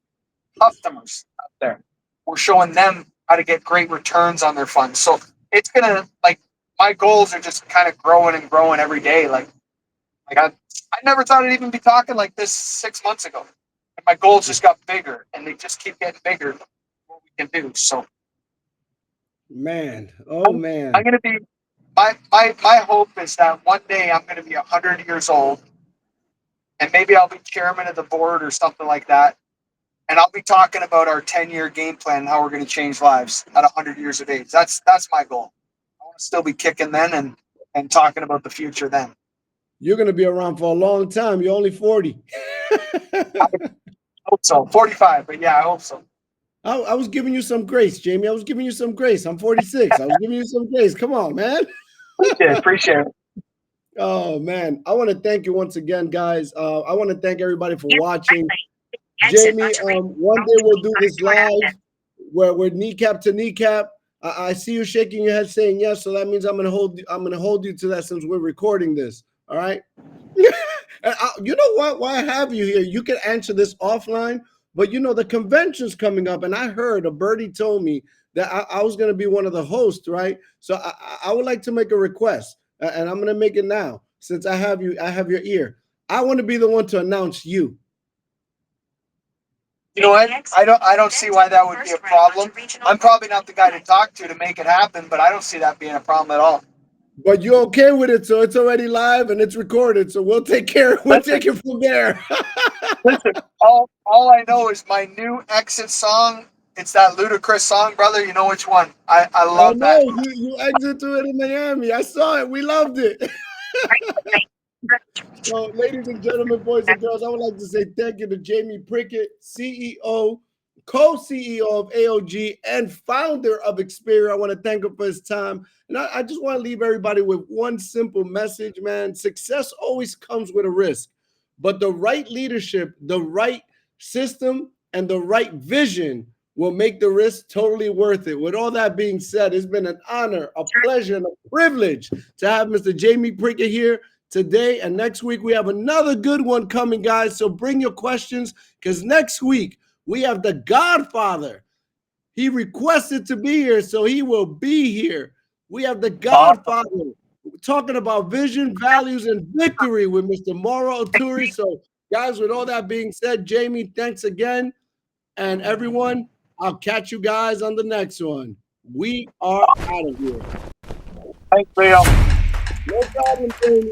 customers out there. We're showing them how to get great returns on their funds. So it's gonna like my goals are just kind of growing and growing every day. I never thought I'd even be talking like this 6 months ago. And my goals just got bigger and they just keep getting bigger what we can do. So Man, oh I'm man. gonna be my hope is that one day I'm gonna be 100 years old and maybe I'll be chairman of the board or something like that. And I'll be talking about our 10-year game plan and how we're going to change lives at 100 years of age. That's my goal. I want to still be kicking then and talking about the future then. You're gonna be around for a long time. You're only 40. I hope so. 45, but yeah, I hope so. I was giving you some grace, Jamie. I was giving you some grace. I'm 46. I was giving you some grace. Come on, man. Appreciate it. Oh man, I want to thank you once again, guys. I want to thank everybody for watching. Jamie, one day we'll do this live where we're kneecap to kneecap. I see you shaking your head saying yes, so that means I'm gonna hold you to that since we're recording this. All right. You know what? Why I have you here? You can answer this offline, but the convention's coming up, and I heard a birdie told me that I was going to be one of the hosts, right? So I would like to make a request, and I'm going to make it now since I have you. I have your ear. I want to be the one to announce you. You know what? I don't see why that would be a problem. I'm probably not the guy to talk to make it happen, but I don't see that being a problem at all. But you're okay with it, so it's already live and it's recorded. So we'll take care. We'll take it from there. Listen, all I know is my new exit song. It's that ludicrous song, brother. You know which one? I love know that. you exit to it in Miami. I saw it. We loved it. So, ladies and gentlemen, boys and girls, I would like to say thank you to Jamie Prickett, CEO, co-CEO of AOG, and founder of Experior. I want to thank him for his time. And I just want to leave everybody with one simple message, man. Success always comes with a risk, but the right leadership, the right system, and the right vision will make the risk totally worth it. With all that being said, it's been an honor, a pleasure, and a privilege to have Mr. Jamie Prickett here today. And next week, we have another good one coming, guys. So bring your questions because next week, We have the Godfather. He requested to be here, so he will be here. We have the Godfather talking about vision, values, and victory with Mr. Mauro Oturi. So, guys, with all that being said, Jamie, thanks again. And everyone, I'll catch you guys on the next one. We are out of here. Thanks, Leo. No problem, Jamie.